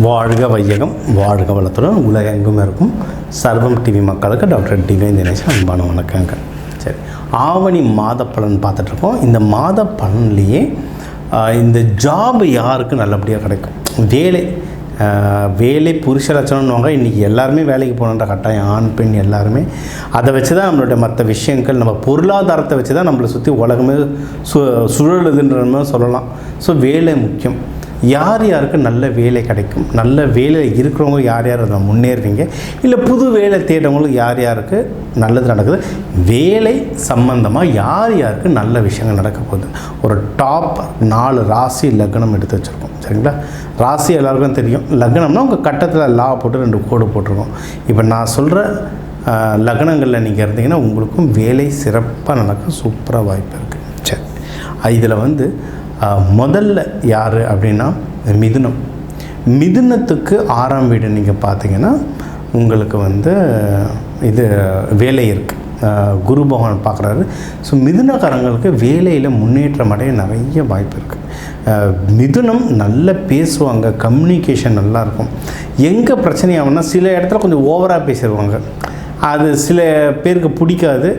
வாழ்க வையகம் வாழ்க வளத்துடன் உலகெங்கும் இருக்கும் சர்வம் டிவி மக்களுக்கு டாக்டர் டிவைன் தினேஷன் அன்பான வணக்கங்கள். சரி, ஆவணி மாத பலன் பார்த்துட்ருக்கோம். இந்த மாத பலன்லேயே இந்த ஜாப் யாருக்கு நல்லபடியாக கிடைக்கும், வேலை புருஷ லட்சணம்னுவாங்க. இன்றைக்கி எல்லாருமே வேலைக்கு போகணுன்ற கட்டாயம், ஆண் பெண் எல்லாருமே அதை வச்சு தான் நம்மளுடைய மற்ற விஷயங்கள், நம்ம பொருளாதாரத்தை வச்சு தான் நம்மளை சுற்றி உலகமே சுழலுதுன்ற மாதிரி சொல்லலாம். ஸோ வேலை முக்கியம். யார் யாருக்கு நல்ல வேலை கிடைக்கும், நல்ல வேலையில் இருக்கிறவங்க யார் யார் அதை முன்னேறுறீங்க, இல்லை புது வேலை தேடுறவங்களுக்கு யார் யாருக்கு நல்லது நடக்குது, வேலை சம்பந்தமாக யார் யாருக்கு நல்ல விஷயங்கள் நடக்க போகுது, ஒரு டாப் 4 ராசி லக்னம் எடுத்து வச்சுருக்கோம். சரிங்களா? ராசி எல்லாருக்கும் தெரியும். லக்னம்னா உங்கள் கட்டத்தில் லா போட்டு 2 கோடு போட்டிருக்கோம். இப்போ நான் சொல்கிற லக்னங்களில் நீங்கள் இருந்தீங்கன்னா உங்களுக்கும் வேலை சிறப்பாக நடக்க சூப்பராக வாய்ப்பு இருக்குது. சரி, இதில் முதல்ல யார் அப்படின்னா மிதுனத்துக்கு 6ஆம் வீடு நீங்கள் பார்த்தீங்கன்னா உங்களுக்கு இது வேலை இருக்குது. குரு பகவான் பார்க்குறாரு. ஸோ மிதுனக்காரங்களுக்கு வேலையில் முன்னேற்றம் அடைய நிறைய வாய்ப்பு இருக்குது. மிதுனம் நல்லா பேசுவாங்க, கம்யூனிகேஷன் நல்லாயிருக்கும். எங்கே பிரச்சனையாகும்னா சில இடத்துல கொஞ்சம் ஓவராக பேசிடுவாங்க, அது சில பேருக்கு பிடிக்காது,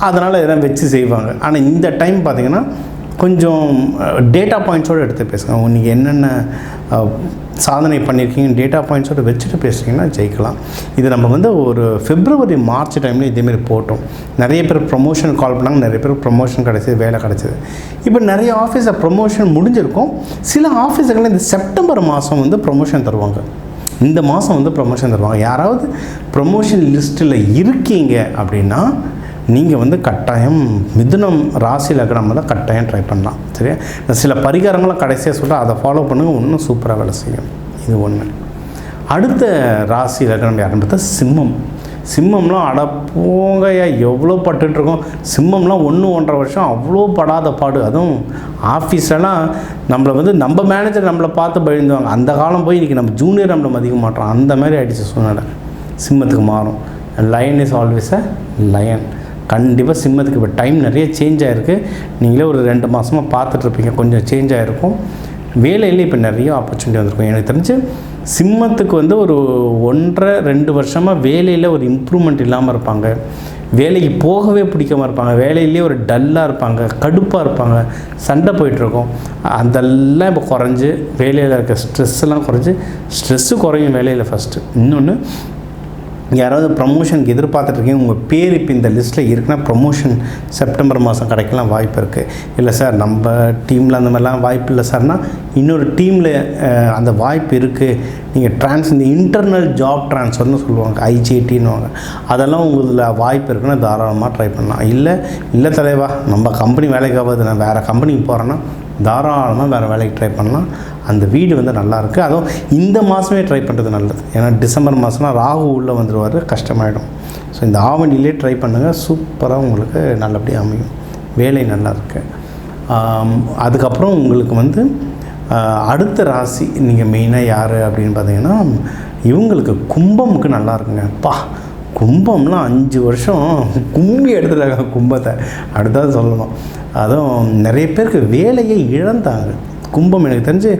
அதனால் எதாவது வச்சு செய்வாங்க. ஆனால் இந்த டைம் பார்த்திங்கன்னா கொஞ்சம் டேட்டா பாயிண்ட்ஸோடு எடுத்து பேசுங்க. நீங்கள் என்னென்ன சாதனை பண்ணியிருக்கீங்க டேட்டா பாயிண்ட்ஸோடு வச்சுட்டு பேசுகிறீங்கன்னா ஜெயிக்கலாம். இது நம்ம ஒரு February March டைமில் இதேமாரி போட்டோம். நிறைய பேர் ப்ரொமோஷன் கால் பண்ணாங்க, நிறைய பேர் ப்ரொமோஷன் கிடச்சிது, வேலை கிடச்சிது. இப்போ நிறைய ஆஃபீஸில் ப்ரொமோஷன் முடிஞ்சிருக்கும். சில ஆஃபீஸுகளில் இந்த செப்டம்பர் மாதம் ப்ரொமோஷன் தருவாங்க. இந்த மாதம் ப்ரொமோஷன் தருவாங்க. யாராவது ப்ரொமோஷன் லிஸ்ட்டில் இருக்கீங்க அப்படின்னா நீங்கள் கட்டாயம் மிதுனம் ராசி லக்னம்ல கட்டாயம் ட்ரை பண்ணலாம். சரியா? நான் சில பரிகாரங்களும் கடைசியாக சொல்கிறேன், அதை ஃபாலோ பண்ணுங்கள், இன்னும் சூப்பராக வேலை செய்யும். இது ஒன்று. அடுத்த ராசி லக்னம் யாருன்னு பார்த்தா சிம்மம்லாம் அடப்போங்கயா எவ்வளோ பட்டுருக்கோம். சிம்மம்லாம் 1-1.5 வருஷம் அவ்வளோ படாத பாடு. அதுவும் ஆஃபீஸ்லாம் நம்மளை நம்ம மேனேஜர் நம்மளை பார்த்து பயந்துவாங்க. அந்த காலம் போய் இன்றைக்கி நம்ம ஜூனியர் நம்மளை மதிக்க மாட்டோம். அந்த மாதிரி ஆகிடுச்சு சூழ்நிலை. சிம்மத்துக்கு மாறும். Line is always a lion. கண்டிப்பாக சிம்மத்துக்கு இப்போ டைம் நிறைய சேஞ்ச் ஆகிருக்கு. நீங்களே ஒரு 2 மாதமாக பார்த்துட்ருப்பீங்க, கொஞ்சம் சேஞ்ச் ஆகிருக்கும். வேலையில் இப்போ நிறைய ஆப்பர்ச்சுனிட்டி வந்திருக்கும். எனக்கு தெரிஞ்சு சிம்மத்துக்கு ஒரு 1.5-2 வருஷமாக வேலையில் ஒரு இம்ப்ரூவ்மெண்ட் இல்லாமல் இருப்பாங்க. வேலைக்கு போகவே பிடிக்காமல் இருப்பாங்க. வேலையிலே ஒரு டல்லாக இருப்பாங்க, கடுப்பாக இருப்பாங்க, சண்டை போயிட்டுருக்கோம். அதெல்லாம் இப்போ குறைஞ்சி வேலையில் இருக்க ஸ்ட்ரெஸ்ஸெல்லாம் குறைஞ்சி, ஸ்ட்ரெஸ்ஸு குறையும் வேலையில் ஃபஸ்ட்டு. இன்னொன்று, யாராவது ப்ரமோஷனுக்கு எதிர்பார்த்துட்ருக்கீங்க, உங்கள் பேர் இப்போ இந்த லிஸ்ட்டில் இருக்குன்னா ப்ரமோஷன் செப்டம்பர் மாதம் கிடைக்கலாம் வாய்ப்பு இருக்குது. இல்லை சார் நம்ம டீமில் அந்த மாதிரிலாம் வாய்ப்பு இல்லை சார்னால் இன்னொரு டீமில் அந்த வாய்ப்பு இருக்குது. நீங்கள் இந்த இன்டர்னல் ஜாப் ட்ரான்ஸ்ஃபர்னு சொல்லுவாங்க, IJTன்னுவாங்க. அதெல்லாம் உங்களுக்கு வாய்ப்பு இருக்குன்னா தாராளமாக ட்ரை பண்ணலாம். இல்லை தலைவா நம்ம கம்பெனி வேலைக்கு ஆகாது, நான் வேறு கம்பெனிக்கு போகிறேன்னா தாராளமாக வேறு வேலைக்கு ட்ரை பண்ணலாம். அந்த வீடு நல்லாயிருக்கு. அதுவும் இந்த மாதமே ட்ரை பண்ணுறது நல்லது. ஏன்னா டிசம்பர் மாதம்னா ராகு உள்ளே வந்துடுவார், கஷ்டமாயிடும். ஸோ இந்த ஆவணிலே ட்ரை பண்ணுங்கள், சூப்பராக உங்களுக்கு நல்லபடியாக அமையும். வேலை நல்லாயிருக்கு. அதுக்கப்புறம் உங்களுக்கு அடுத்த ராசி நீங்கள் மெயினாக யார் அப்படின்னு பார்த்தீங்கன்னா இவங்களுக்கு கும்பமுக்கு நல்லா இருக்குங்க. கும்பம்லாம் 5 வருஷம் கும்பி எடுத்துட்டாங்க கும்பத்தை, அடுத்தது சொல்லணும். அதுவும் நிறைய பேருக்கு வேலையை இழந்தாங்க. கும்பம் எனக்கு தெரிஞ்சு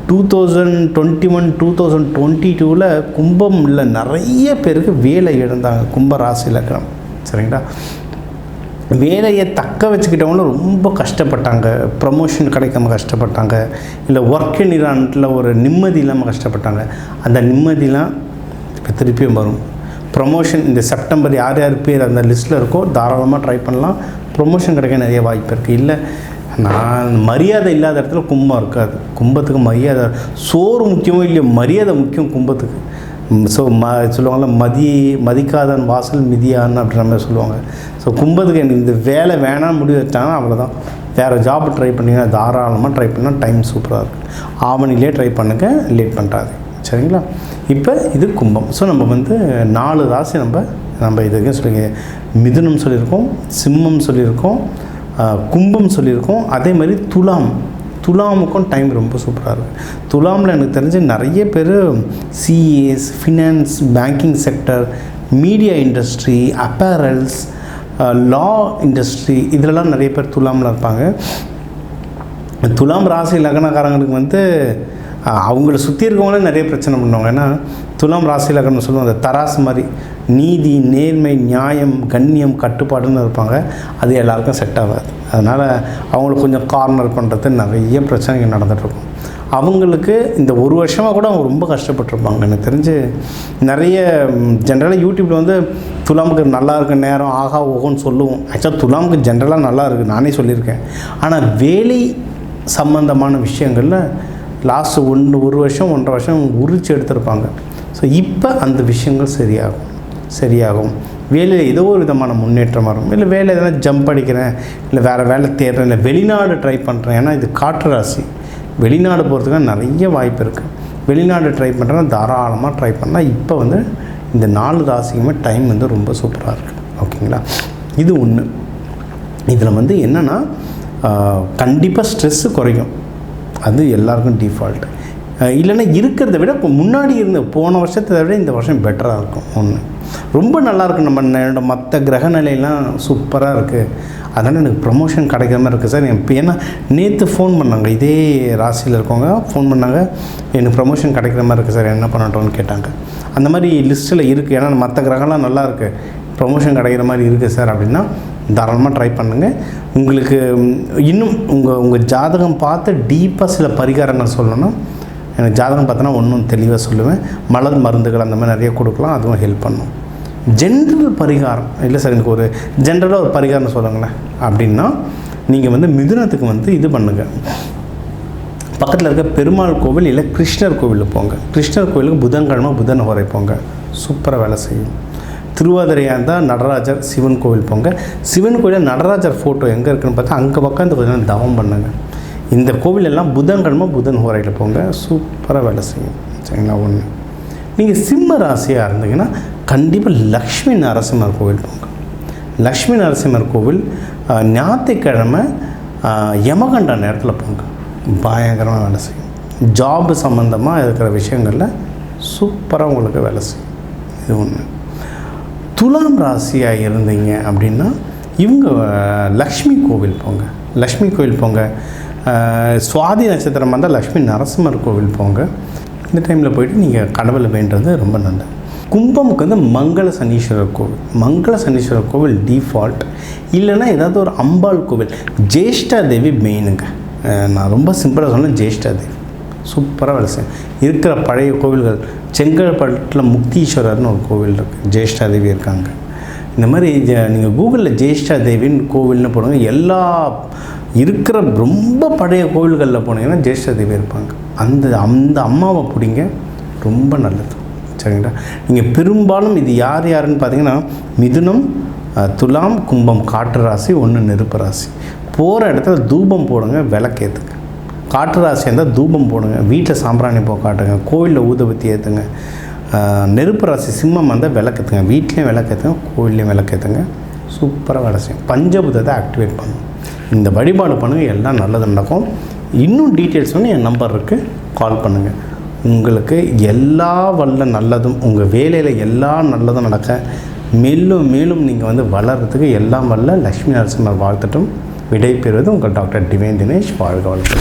2021 2022 கும்பம் இல்லை நிறைய பேருக்கு வேலை இழந்தாங்க, கும்ப ராசி லக்னம். சரிங்களா? வேலையை தக்க வச்சுக்கிட்டவங்களும் ரொம்ப கஷ்டப்பட்டாங்க, ப்ரமோஷன் கிடைக்காம கஷ்டப்பட்டாங்க, இல்லை ஒர்க் என்விரான்மெண்ட்டில் ஒரு நிம்மதி இல்லாமல் கஷ்டப்பட்டாங்க. அந்த நிம்மதிலாம் இப்போ திருப்பியும் வரும். ப்ரொமோஷன் இந்த செப்டம்பர் யார் பேர் அந்த லிஸ்ட்டில் இருக்கோ தாராளமாக ட்ரை பண்ணலாம். ப்ரொமோஷன் கிடைக்க நிறைய வாய்ப்பு இருக்குது. இல்லை நான் மரியாதை இல்லாத இடத்துல கும்பம் இருக்காது. கும்பத்துக்கு மரியாதை, சோறு முக்கியமோ இல்லையோ மரியாதை முக்கியம் கும்பத்துக்கு. ஸோ சொல்லுவாங்கள்ல, மதிக்காதன் வாசல் மிதியான்னு அப்படின்ற மாதிரி சொல்லுவாங்க. ஸோ கும்பத்துக்கு எனக்கு இந்த வேலை வேணாம் முடிவு வச்சாங்கன்னா அவ்வளோதான். வேறு ஜாப் ட்ரை பண்ணிங்கன்னா தாராளமாக ட்ரை பண்ணால் டைம் சூப்பராக இருக்குது. ஆவணிலே ட்ரை பண்ணுங்க, லேட் பண்ணுறாது. சரிங்களா? இப்போ இது கும்பம். ஸோ நம்ம 4 ராசி நம்ம இதுக்கு சொல்லி மிதுனம் சொல்லியிருக்கோம், சிம்மம் சொல்லியிருக்கோம், கும்பம் சொல்லியிருக்கோம். அதே மாதிரி துலாமுக்கும் டைம் ரொம்ப சூப்பராக இருக்குது. துலாமில் எனக்கு தெரிஞ்சு நிறைய பேர் CAs, finance, banking sector, media industry, apparels, law industry, இதிலலாம் நிறைய பேர் துலாமில் இருப்பாங்க. துலாம் ராசி லக்னக்காரங்களுக்கு அவங்கள சுற்றி இருக்கவங்களே நிறைய பிரச்சனை பண்ணுவாங்க. ஏன்னா துலாம் ராசியில் இருக்கணும்னு சொல்லுவோம், அந்த தராசு மாதிரி நீதி, நேர்மை, நியாயம், கண்ணியம், கட்டுப்பாடுன்னு இருப்பாங்க. அது எல்லாருக்கும் செட் ஆகாது. அதனால் அவங்களுக்கு கொஞ்சம் கார்னர் பண்ணுறது நிறைய பிரச்சனைகள் நடந்துகிட்ருக்கும். அவங்களுக்கு இந்த ஒரு வருஷமாக கூட அவங்க ரொம்ப கஷ்டப்பட்டுருப்பாங்க. எனக்கு தெரிஞ்சு நிறைய ஜென்ரலாக யூடியூப்பில் வந்து துலாமுக்கு நல்லா இருக்க நேரம் ஆகா ஓகோன்னு சொல்லுவோம். ஆக்சுவலாக துலாமுக்கு ஜென்ரலாக நல்லா இருக்குது, நானே சொல்லியிருக்கேன். ஆனால் வேலை சம்பந்தமான விஷயங்களில் லாஸ்ட்டு ஒரு வருஷம் 1.5 வருஷம் உரிச்சு எடுத்திருப்பாங்க. ஸோ இப்போ அந்த விஷயங்கள் சரியாகும். வேலையில் ஏதோ ஒரு விதமான முன்னேற்றம் வரும். இல்லை வேலை எதனா ஜம்ப் அடிக்கிறேன், இல்லை வேறு வேலை தேடுறேன், இல்லை வெளிநாடு ட்ரை பண்ணுறேன். ஏன்னா இது காற்று ராசி, வெளிநாடு போகிறதுக்கு நிறைய வாய்ப்பு இருக்குது. வெளிநாடு ட்ரை பண்ணுறேன்னா தாராளமாக ட்ரை பண்ணால் இப்போ வந்து இந்த 4 ராசிக்குமே டைம் வந்து ரொம்ப சூப்பராக இருக்குது. ஓகேங்களா? இது ஒன்று. இதில் வந்து என்னென்னா கண்டிப்பாக ஸ்ட்ரெஸ்ஸு குறையும். அது எல்லாருக்கும் டிஃபால்ட்டு. இல்லைன்னா இருக்கிறத விட இப்போ முன்னாடி போன வருஷத்தை விட இந்த வருஷம் பெட்டராக இருக்கும். ஒன்று ரொம்ப நல்லாயிருக்கு. நம்ம மற்ற கிரக நிலையெல்லாம் சூப்பராக இருக்குது. அதனால் எனக்கு ப்ரமோஷன் கிடைக்கிற மாதிரி இருக்குது சார். இப்போ ஏன்னா நேற்று ஃபோன் பண்ணாங்க, இதே ராசியில் இருக்கவங்க ஃபோன் பண்ணாங்க, எனக்கு ப்ரமோஷன் கிடைக்கிற மாதிரி இருக்குது சார், என்ன பண்ணட்டோன்னு கேட்டாங்க. அந்த மாதிரி லிஸ்ட்டில் இருக்குது. ஏன்னா மற்ற கிரகம்லாம் நல்லா இருக்குது, ப்ரமோஷன் கிடைக்கிற மாதிரி இருக்குது சார் அப்படின்னா தாராளமாக ட்ரை பண்ணுங்கள். உங்களுக்கு இன்னும் உங்கள் ஜாதகம் பார்த்து டீப்பாக சில பரிகாரங்கள் சொல்லணும். எனக்கு ஜாதகம் பார்த்தோன்னா ஒன்றும் தெளிவாக சொல்லுவேன். மலர் மருந்துகள் அந்த மாதிரி நிறைய கொடுக்கலாம், அதுவும் ஹெல்ப் பண்ணும். ஜென்ரல் பரிகாரம் இல்லை சார், எனக்கு ஒரு ஜென்ரலாக ஒரு பரிகாரம் சொல்லுங்களேன் அப்படின்னா, நீங்கள் வந்து மிதுனத்துக்கு வந்து இது பண்ணுங்கள், பக்கத்தில் இருக்க பெருமாள் கோவில் இல்லை கிருஷ்ணர் கோவிலுக்கு போங்க. கிருஷ்ணர் கோவிலுக்கு புதன்கிழமை புதன் ஹோரை போங்க, சூப்பராக வேலை செய்யும். திருவாதிரையாக இருந்தால் நடராஜர் சிவன் கோவில் போங்க. சிவன் கோவிலில் நடராஜர் ஃபோட்டோ எங்கே இருக்குதுன்னு பார்த்தா அங்கே பக்கம் கொஞ்சம் நேரம் தவம் பண்ணுங்க. இந்த கோவிலெல்லாம் புதன்கிழமை புதன் ஹோரையில் போங்க, சூப்பராக வேலை செய்யும். சரிங்களா? ஒன்று. நீங்கள் சிம்ம ராசியாக இருந்தீங்கன்னா கண்டிப்பாக லக்ஷ்மி நரசிம்மர் கோவில் போங்க. லக்ஷ்மி நரசிம்மர் கோவில் ஞாயிற்றுக்கிழமை யமகண்ட நேரத்தில் போங்க, பயங்கரமாக வேலை செய்யும். ஜாபு சம்மந்தமாக இருக்கிற விஷயங்களில் சூப்பராக உங்களுக்கு வேலை செய்யும். இது ஒன்று. துலாம் ராசியாக இருந்தீங்க அப்படின்னா இவங்க லக்ஷ்மி கோவில் போங்க. லக்ஷ்மி கோவில் போங்க. சுவாதி நட்சத்திரம் வந்தால் லக்ஷ்மி நரசிம்மர் கோவில் போங்க. இந்த டைமில் போய்ட்டு நீங்கள் கடவுளை வேண்டுறது ரொம்ப நல்லது. கும்பமுக்கு வந்து மங்கள சனீஸ்வரர் கோவில். மங்கள சனீஸ்வரர் கோவில் டிஃபால்ட். இல்லைன்னா ஏதாவது ஒரு அம்பாள் கோவில். ஜேஷ்டா தேவி மெயினுங்க. நான் ரொம்ப சிம்பிளாக சொன்னேன், ஜேஷ்டா தேவி சூப்பராக வேலை செய்யும். இருக்கிற பழைய கோவில்கள், செங்கல்பட்டில் முக்தீஸ்வரர்னு ஒரு கோவில் இருக்குது, ஜேஷ்டா தேவி இருக்காங்க. இந்த மாதிரி நீங்கள் கூகுளில் ஜேஷ்டா தேவின்னு கோவில்னு போடுங்க, எல்லா இருக்கிற ரொம்ப பழைய கோவில்களில் போனீங்கன்னா ஜேஷ்டா தேவி இருப்பாங்க. அந்த அம்மாவை பிடிங்க, ரொம்ப நல்லது. சரிங்களா? நீங்கள் பெரும்பாலும் இது யாருன்னு பார்த்தீங்கன்னா மிதுனம், துலாம், கும்பம் காற்று ராசி, ஒன்று நெருப்பு ராசி. போகிற இடத்துல தூபம் போடுங்க, விளக்கேற்றுங்க. காற்று ராசி இருந்தால் தூபம் போடுங்க, வீட்டில் சாம்பிராணி போ காட்டுங்க, கோவிலில் ஊதுபத்தி ஏற்றுங்க. நெருப்பு ராசி சிம்மம் வந்தால் விளக்கேற்றுங்க, வீட்லேயும் விளக்கேற்றுங்க, கோவில்லையும் விளக்கேற்றுங்க, சூப்பராக வேலை செய்யும். பஞ்சபூதத்தை ஆக்டிவேட் பண்ணுங்க. இந்த வழிபாடு பண்ணுங்கள், எல்லாம் நல்லது நடக்கும். இன்னும் டீட்டெயில்ஸ் வந்து என் நம்பர் இருக்குது, கால் பண்ணுங்கள். உங்களுக்கு எல்லா வல்ல நல்லதும், உங்கள் வேலையில் எல்லா நல்லதும் நடக்க, மேலும் மேலும் நீங்கள் வந்து வளர்கிறதுக்கு எல்லாம் வல்ல லக்ஷ்மி நரசிம்மர் வாழ்த்துட்டும் விடை பெறுவது உங்கள் டாக்டர் டிவைன் தினேஷ். வாழ்க வளர்த்து.